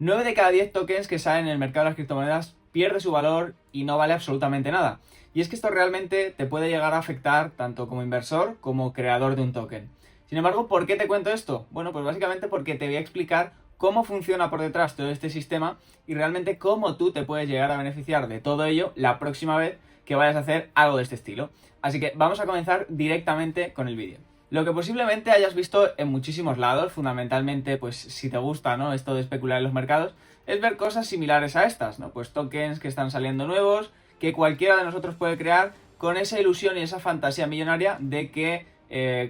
9 de cada 10 tokens que salen en el mercado de las criptomonedas pierde su valor y no vale absolutamente nada. Y es que esto realmente te puede llegar a afectar tanto como inversor como creador de un token. Sin embargo, ¿por qué te cuento esto? Bueno, pues básicamente porque te voy a explicar cómo funciona por detrás todo este sistema y realmente cómo tú te puedes llegar a beneficiar de todo ello la próxima vez que vayas a hacer algo de este estilo. Así que vamos a comenzar directamente con el vídeo. Lo que posiblemente hayas visto en muchísimos lados, fundamentalmente, pues si te gusta, ¿no?, esto de especular en los mercados, es ver cosas similares a estas, ¿no? Pues tokens que están saliendo nuevos, que cualquiera de nosotros puede crear con esa ilusión y esa fantasía millonaria de que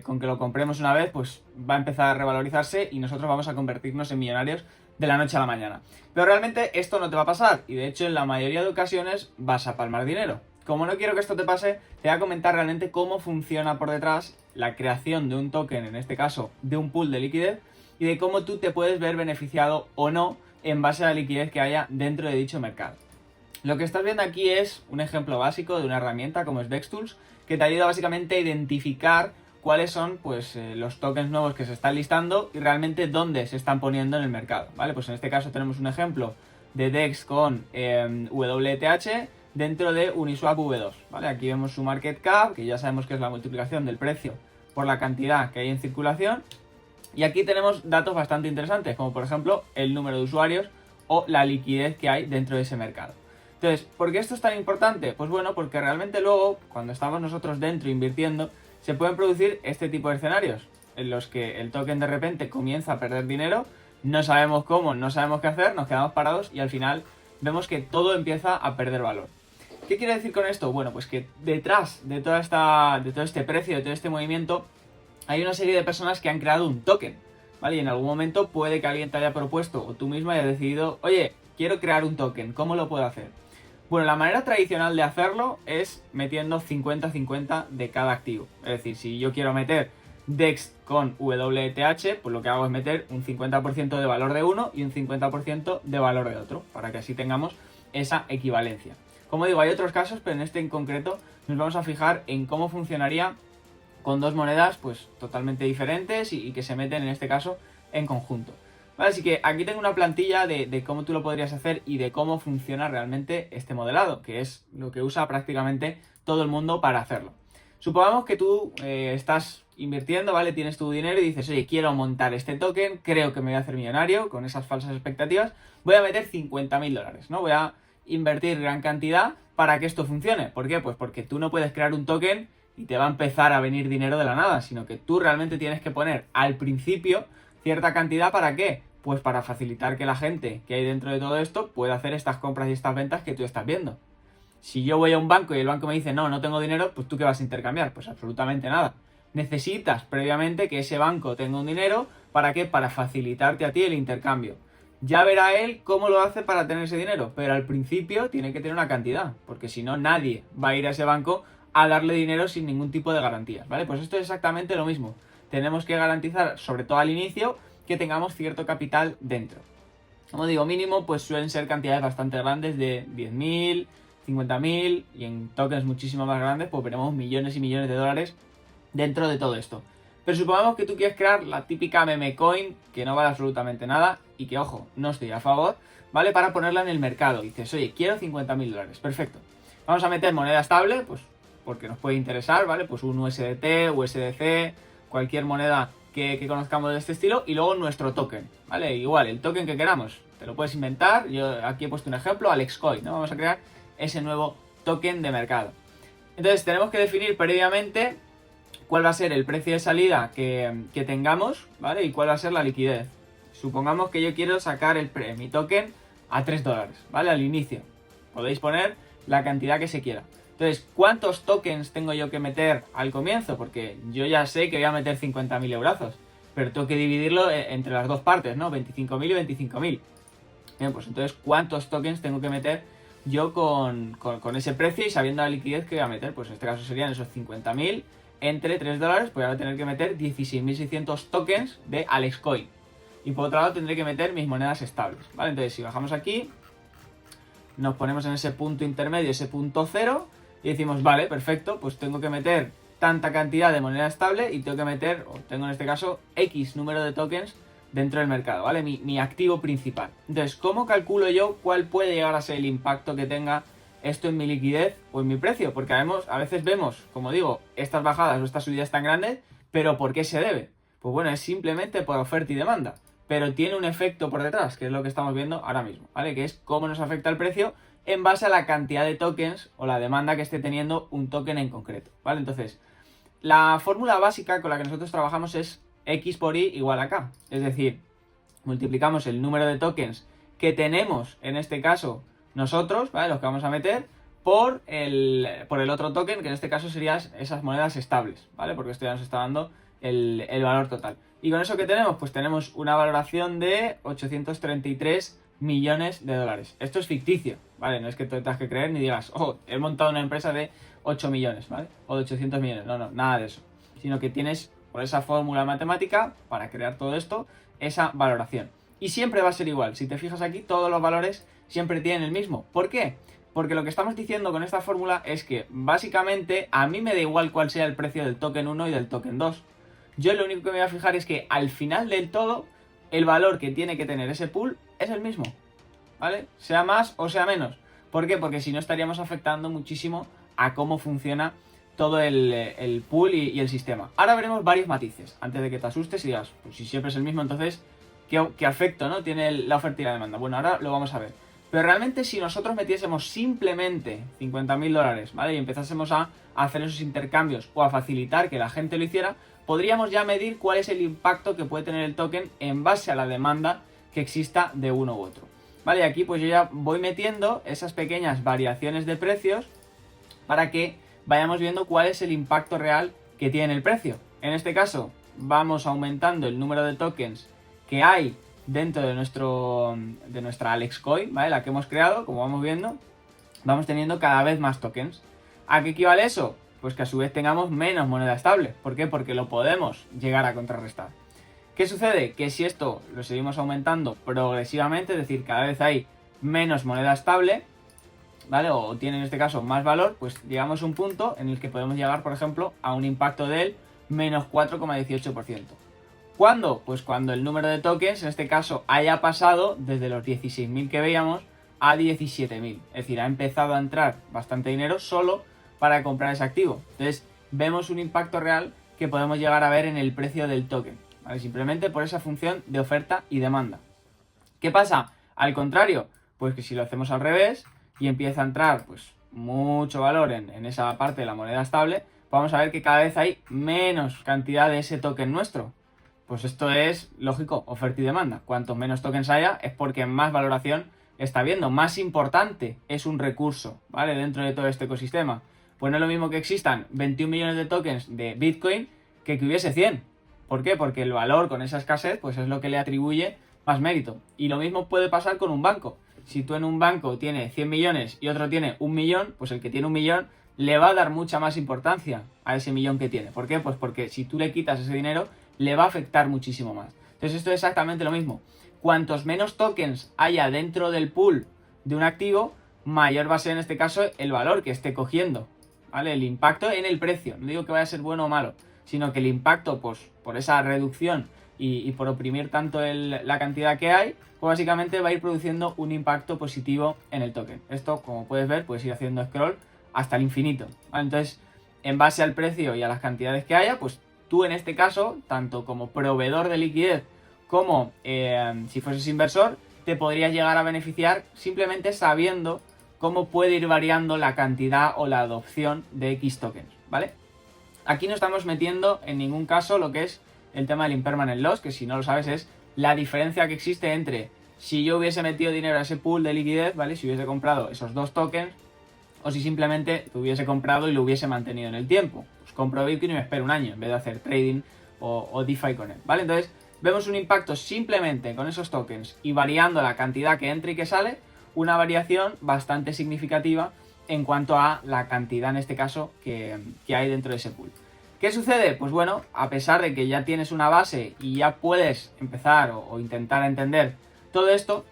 con que lo compremos una vez, pues va a empezar a revalorizarse y nosotros vamos a convertirnos en millonarios de la noche a la mañana. Pero realmente esto no te va a pasar y de hecho en la mayoría de ocasiones vas a palmar dinero. Como no quiero que esto te pase, te voy a comentar realmente cómo funciona por detrás la creación de un token, en este caso de un pool de liquidez, y de cómo tú te puedes ver beneficiado o no en base a la liquidez que haya dentro de dicho mercado. Lo que estás viendo aquí es un ejemplo básico de una herramienta como es DexTools, que te ayuda básicamente a identificar cuáles son pues los tokens nuevos que se están listando y realmente dónde se están poniendo en el mercado, ¿vale? Pues en este caso tenemos un ejemplo de DEX con WTH dentro de Uniswap V2, ¿vale? Aquí vemos su market cap, que ya sabemos que es la multiplicación del precio por la cantidad que hay en circulación. Y aquí tenemos datos bastante interesantes, como por ejemplo el número de usuarios o la liquidez que hay dentro de ese mercado. Entonces, ¿por qué esto es tan importante? Pues bueno, porque realmente luego, cuando estamos nosotros dentro invirtiendo, se pueden producir este tipo de escenarios, en los que el token de repente comienza a perder dinero, no sabemos cómo, no sabemos qué hacer, nos quedamos parados y al final vemos que todo empieza a perder valor. ¿Qué quiere decir con esto? Bueno, pues que detrás de todo este precio, de todo este movimiento, hay una serie de personas que han creado un token, ¿vale? Y en algún momento puede que alguien te haya propuesto o tú mismo hayas decidido, oye, quiero crear un token, ¿cómo lo puedo hacer? Bueno, la manera tradicional de hacerlo es metiendo 50-50 de cada activo. Es decir, si yo quiero meter DEX con WTH, pues lo que hago es meter un 50% de valor de uno y un 50% de valor de otro, para que así tengamos esa equivalencia. Como digo, hay otros casos, pero en este en concreto nos vamos a fijar en cómo funcionaría con dos monedas pues totalmente diferentes y que se meten en este caso en conjunto. Vale, así que aquí tengo una plantilla de cómo tú lo podrías hacer y de cómo funciona realmente este modelado, que es lo que usa prácticamente todo el mundo para hacerlo. Supongamos que tú estás invirtiendo, ¿vale? Tienes tu dinero y dices, oye, quiero montar este token, creo que me voy a hacer millonario con esas falsas expectativas, voy a meter 50.000 dólares, ¿no? Voy a invertir gran cantidad para que esto funcione. ¿Por qué? Pues porque tú no puedes crear un token y te va a empezar a venir dinero de la nada, sino que tú realmente tienes que poner al principio cierta cantidad. ¿Para qué? Pues para facilitar que la gente que hay dentro de todo esto pueda hacer estas compras y estas ventas que tú estás viendo. Si yo voy a un banco y el banco me dice no tengo dinero, pues ¿tú qué vas a intercambiar? Pues absolutamente nada. Necesitas previamente que ese banco tenga un dinero. ¿Para qué? Para facilitarte a ti el intercambio. Ya verá él cómo lo hace para tener ese dinero, pero al principio tiene que tener una cantidad, porque si no nadie va a ir a ese banco a darle dinero sin ningún tipo de garantías, ¿vale? Pues esto es exactamente lo mismo. Tenemos que garantizar, sobre todo al inicio, que tengamos cierto capital dentro. Como digo, mínimo, pues suelen ser cantidades bastante grandes de 10.000, 50.000 y en tokens muchísimo más grandes, pues veremos millones y millones de dólares dentro de todo esto. Pero supongamos que tú quieres crear la típica meme coin que no vale absolutamente nada y que, ojo, no estoy a favor, ¿vale? Para ponerla en el mercado. Dices, oye, quiero 50.000 dólares. Perfecto. Vamos a meter moneda estable, pues porque nos puede interesar, ¿vale? Pues un USDT, USDC, cualquier moneda que conozcamos de este estilo y luego nuestro token, ¿vale? Igual, el token que queramos, te lo puedes inventar. Yo aquí he puesto un ejemplo, AlexCoin, ¿no? Vamos a crear ese nuevo token de mercado. Entonces tenemos que definir previamente cuál va a ser el precio de salida que tengamos, ¿vale? Y cuál va a ser la liquidez. Supongamos que yo quiero sacar mi token a 3 dólares, ¿vale? Al inicio. Podéis poner la cantidad que se quiera. Entonces, ¿cuántos tokens tengo yo que meter al comienzo? Porque yo ya sé que voy a meter 50.000 eurazos, pero tengo que dividirlo entre las dos partes, ¿no? 25.000 y 25.000. Bien, pues entonces, ¿cuántos tokens tengo que meter yo con ese precio y sabiendo la liquidez que voy a meter? Pues en este caso serían esos 50.000 entre 3 dólares, pues voy a tener que meter 16.600 tokens de AlexCoin. Y por otro lado tendré que meter mis monedas estables, ¿vale? Entonces, si bajamos aquí, nos ponemos en ese punto intermedio, ese punto cero, y decimos, vale, perfecto, pues tengo que meter tanta cantidad de moneda estable y tengo que meter, o tengo en este caso, X número de tokens dentro del mercado, ¿vale? Mi activo principal. Entonces, ¿cómo calculo yo cuál puede llegar a ser el impacto que tenga esto en mi liquidez o en mi precio? Porque a veces vemos, como digo, estas bajadas o estas subidas tan grandes, pero ¿por qué se debe? Pues bueno, es simplemente por oferta y demanda, pero tiene un efecto por detrás, que es lo que estamos viendo ahora mismo, ¿vale? Que es cómo nos afecta el precio en base a la cantidad de tokens o la demanda que esté teniendo un token en concreto, ¿vale? Entonces, la fórmula básica con la que nosotros trabajamos es X por Y igual a K. Es decir, multiplicamos el número de tokens que tenemos, en este caso, nosotros, ¿vale? Los que vamos a meter, por el otro token, que en este caso serían esas monedas estables, ¿vale? Porque esto ya nos está dando el valor total. ¿Y con eso qué tenemos? Pues tenemos una valoración de 833 millones de dólares. Esto es ficticio, ¿vale? No es que tú tengas que creer ni digas, oh, he montado una empresa de 8 millones, ¿vale? O de 800 millones. No, nada de eso. Sino que tienes, por esa fórmula matemática, para crear todo esto, esa valoración. Y siempre va a ser igual. Si te fijas aquí, todos los valores siempre tienen el mismo. ¿Por qué? Porque lo que estamos diciendo con esta fórmula es que, básicamente, a mí me da igual cuál sea el precio del token 1 y del token 2. Yo lo único que me voy a fijar es que, al final del todo, el valor que tiene que tener ese pool es el mismo, ¿vale? Sea más o sea menos. ¿Por qué? Porque si no estaríamos afectando muchísimo a cómo funciona todo el pool y el sistema. Ahora veremos varios matices, antes de que te asustes y digas, pues si siempre es el mismo, entonces, ¿qué afecto, no tiene la oferta y la demanda? Bueno, ahora lo vamos a ver. Pero realmente si nosotros metiésemos simplemente 50.000 dólares, ¿vale? Y empezásemos a hacer esos intercambios o a facilitar que la gente lo hiciera, podríamos ya medir cuál es el impacto que puede tener el token en base a la demanda que exista de uno u otro. Vale, y aquí pues yo ya voy metiendo esas pequeñas variaciones de precios para que vayamos viendo cuál es el impacto real que tiene el precio. En este caso, vamos aumentando el número de tokens que hay dentro de nuestra AlexCoin, ¿vale? La que hemos creado, como vamos viendo, vamos teniendo cada vez más tokens. ¿A qué equivale eso? Pues que a su vez tengamos menos moneda estable. ¿Por qué? Porque lo podemos llegar a contrarrestar. ¿Qué sucede? Que si esto lo seguimos aumentando progresivamente, es decir, cada vez hay menos moneda estable, ¿vale? O tiene en este caso más valor, pues llegamos a un punto en el que podemos llegar, por ejemplo, a un impacto del menos 4,18%. ¿Cuándo? Pues cuando el número de tokens, en este caso, haya pasado desde los 16.000 que veíamos a 17.000. Es decir, ha empezado a entrar bastante dinero solo para comprar ese activo. Entonces, vemos un impacto real que podemos llegar a ver en el precio del token, ¿vale? Simplemente por esa función de oferta y demanda. ¿Qué pasa? Al contrario, pues que si lo hacemos al revés y empieza a entrar pues mucho valor en esa parte de la moneda estable, vamos a ver que cada vez hay menos cantidad de ese token nuestro. Pues esto es lógico, oferta y demanda. Cuanto menos tokens haya es porque más valoración está habiendo. Más importante es un recurso, ¿vale? Dentro de todo este ecosistema. Pues no es lo mismo que existan 21 millones de tokens de Bitcoin que hubiese 100. ¿Por qué? Porque el valor con esa escasez pues es lo que le atribuye más mérito. Y lo mismo puede pasar con un banco. Si tú en un banco tienes 100 millones y otro tiene 1 millón, pues el que tiene 1 millón le va a dar mucha más importancia a ese millón que tiene. ¿Por qué? Pues porque si tú le quitas ese dinero, le va a afectar muchísimo más. Entonces esto es exactamente lo mismo. Cuantos menos tokens haya dentro del pool de un activo, mayor va a ser en este caso el valor que esté cogiendo, ¿vale? El impacto en el precio. No digo que vaya a ser bueno o malo, sino que el impacto, pues, por esa reducción y por oprimir tanto la cantidad que hay, pues básicamente va a ir produciendo un impacto positivo en el token. Esto, como puedes ver, puedes ir haciendo scroll hasta el infinito, ¿vale? Entonces, en base al precio y a las cantidades que haya, pues tú en este caso, tanto como proveedor de liquidez como si fueses inversor, te podrías llegar a beneficiar simplemente sabiendo cómo puede ir variando la cantidad o la adopción de X tokens, ¿vale? Aquí no estamos metiendo en ningún caso lo que es el tema del impermanent loss, que si no lo sabes es la diferencia que existe entre si yo hubiese metido dinero a ese pool de liquidez, ¿vale? Si hubiese comprado esos dos tokens, o si simplemente lo hubiese comprado y lo hubiese mantenido en el tiempo. Pues compro Bitcoin y me espero un año en vez de hacer trading o DeFi con él, ¿vale? Entonces vemos un impacto simplemente con esos tokens y variando la cantidad que entra y que sale, una variación bastante significativa en cuanto a la cantidad en este caso que hay dentro de ese pool. ¿Qué sucede? Pues bueno, a pesar de que ya tienes una base y ya puedes empezar o intentar entender todo esto,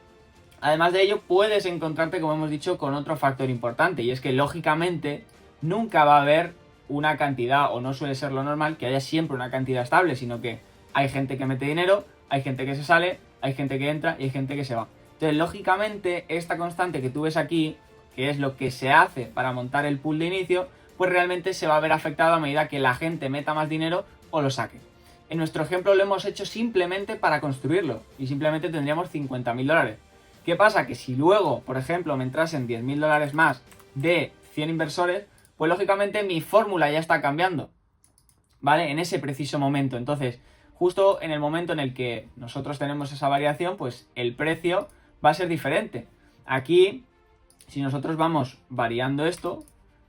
además de ello, puedes encontrarte, como hemos dicho, con otro factor importante, y es que, lógicamente, nunca va a haber una cantidad, o no suele ser lo normal, que haya siempre una cantidad estable, sino que hay gente que mete dinero, hay gente que se sale, hay gente que entra y hay gente que se va. Entonces, lógicamente, esta constante que tú ves aquí, que es lo que se hace para montar el pool de inicio, pues realmente se va a ver afectado a medida que la gente meta más dinero o lo saque. En nuestro ejemplo lo hemos hecho simplemente para construirlo y simplemente tendríamos 50.000 dólares. ¿Qué pasa? Que si luego, por ejemplo, me entrasen 10.000 dólares más de 100 inversores, pues lógicamente mi fórmula ya está cambiando, ¿vale? En ese preciso momento. Entonces, justo en el momento en el que nosotros tenemos esa variación, pues el precio va a ser diferente. Aquí, si nosotros vamos variando esto,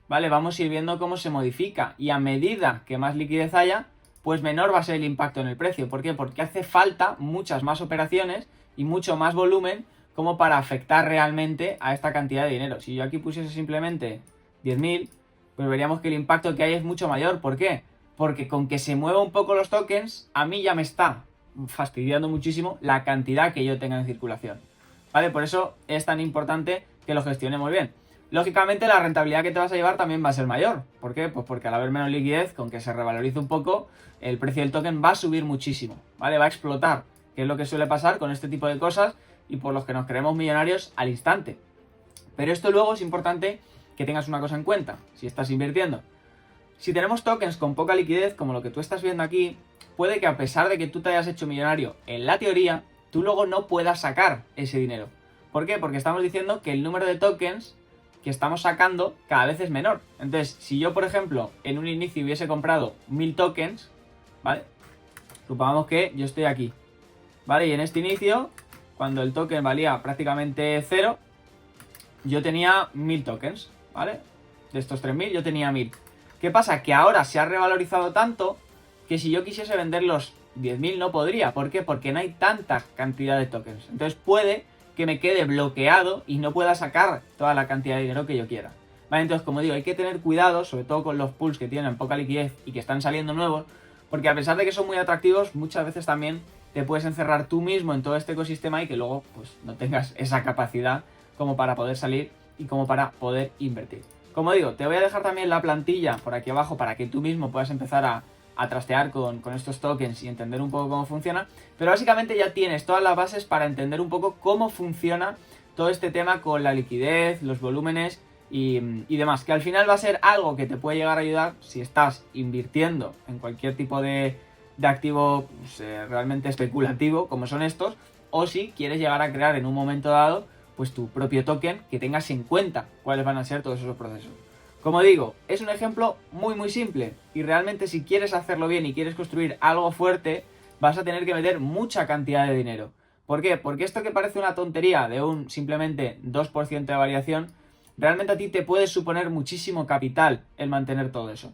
¿vale? Vamos a ir viendo cómo se modifica y a medida que más liquidez haya, pues menor va a ser el impacto en el precio. ¿Por qué? Porque hace falta muchas más operaciones y mucho más volumen como para afectar realmente a esta cantidad de dinero. Si yo aquí pusiese simplemente 10.000, pues veríamos que el impacto que hay es mucho mayor. ¿Por qué? Porque con que se mueva un poco los tokens, a mí ya me está fastidiando muchísimo la cantidad que yo tenga en circulación, ¿vale? Por eso es tan importante que lo gestionemos bien. Lógicamente la rentabilidad que te vas a llevar también va a ser mayor. ¿Por qué? Pues porque al haber menos liquidez, con que se revalorice un poco, el precio del token va a subir muchísimo, ¿vale? Va a explotar, que es lo que suele pasar con este tipo de cosas y por los que nos creemos millonarios al instante. Pero esto luego es importante que tengas una cosa en cuenta, si estás invirtiendo. Si tenemos tokens con poca liquidez, como lo que tú estás viendo aquí, puede que a pesar de que tú te hayas hecho millonario en la teoría, tú luego no puedas sacar ese dinero. ¿Por qué? Porque estamos diciendo que el número de tokens que estamos sacando cada vez es menor. Entonces, si yo, por ejemplo, en un inicio hubiese comprado 1000 tokens, ¿vale? Supongamos que yo estoy aquí, ¿vale? Y en este inicio, cuando el token valía prácticamente 0, yo tenía 1000 tokens, ¿vale? De estos 3000 yo tenía 1000. ¿Qué pasa? Que ahora se ha revalorizado tanto que si yo quisiese vender los 10.000 no podría. ¿Por qué? Porque no hay tanta cantidad de tokens. Entonces puede que me quede bloqueado y no pueda sacar toda la cantidad de dinero que yo quiera. ¿Vale? Entonces, como digo, hay que tener cuidado, sobre todo con los pools que tienen poca liquidez y que están saliendo nuevos, porque a pesar de que son muy atractivos, muchas veces también te puedes encerrar tú mismo en todo este ecosistema y que luego pues no tengas esa capacidad como para poder salir y como para poder invertir. Como digo, te voy a dejar también la plantilla por aquí abajo para que tú mismo puedas empezar a trastear con estos tokens y entender un poco cómo funciona, pero básicamente ya tienes todas las bases para entender un poco cómo funciona todo este tema con la liquidez, los volúmenes y demás, que al final va a ser algo que te puede llegar a ayudar si estás invirtiendo en cualquier tipo de activo pues, realmente especulativo como son estos, o si quieres llegar a crear en un momento dado pues tu propio token, que tengas en cuenta cuáles van a ser todos esos procesos. Como digo, es un ejemplo muy simple y realmente si quieres hacerlo bien y quieres construir algo fuerte, vas a tener que meter mucha cantidad de dinero. ¿Por qué? Porque esto que parece una tontería de un simplemente 2% de variación, realmente a ti te puede suponer muchísimo capital el mantener todo eso.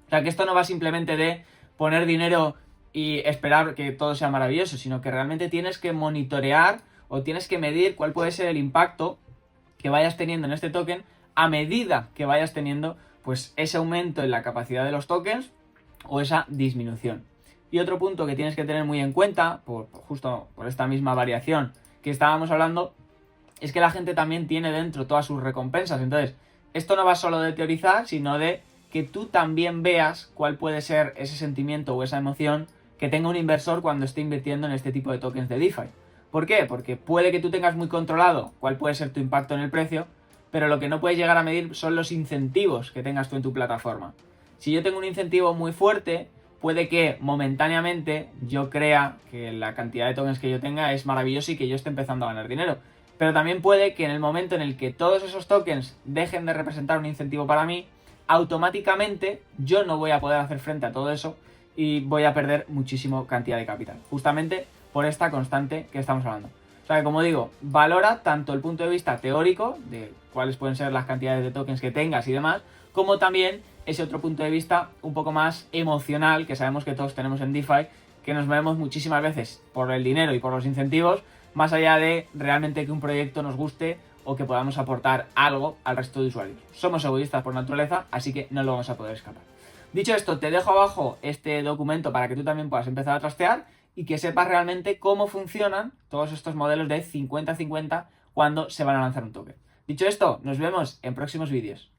O sea, que esto no va simplemente de poner dinero y esperar que todo sea maravilloso, sino que realmente tienes que monitorear o tienes que medir cuál puede ser el impacto que vayas teniendo en este token a medida que vayas teniendo pues ese aumento en la capacidad de los tokens o esa disminución. Y otro punto que tienes que tener muy en cuenta, justo por esta misma variación que estábamos hablando, es que la gente también tiene dentro todas sus recompensas. Entonces, esto no va solo de teorizar, sino de que tú también veas cuál puede ser ese sentimiento o esa emoción que tenga un inversor cuando esté invirtiendo en este tipo de tokens de DeFi. ¿Por qué? Porque puede que tú tengas muy controlado cuál puede ser tu impacto en el precio, pero lo que no puedes llegar a medir son los incentivos que tengas tú en tu plataforma. Si yo tengo un incentivo muy fuerte, puede que momentáneamente yo crea que la cantidad de tokens que yo tenga es maravillosa y que yo esté empezando a ganar dinero. Pero también puede que en el momento en el que todos esos tokens dejen de representar un incentivo para mí, automáticamente yo no voy a poder hacer frente a todo eso y voy a perder muchísima cantidad de capital. Justamente por esta constante que estamos hablando. O sea que, como digo, valora tanto el punto de vista teórico de cuáles pueden ser las cantidades de tokens que tengas y demás, como también ese otro punto de vista un poco más emocional que sabemos que todos tenemos en DeFi, que nos movemos muchísimas veces por el dinero y por los incentivos, más allá de realmente que un proyecto nos guste o que podamos aportar algo al resto de usuarios. Somos egoístas por naturaleza, así que no lo vamos a poder escapar. Dicho esto, te dejo abajo este documento para que tú también puedas empezar a trastear y que sepas realmente cómo funcionan todos estos modelos de 50-50 cuando se van a lanzar un token. Dicho esto, nos vemos en próximos vídeos.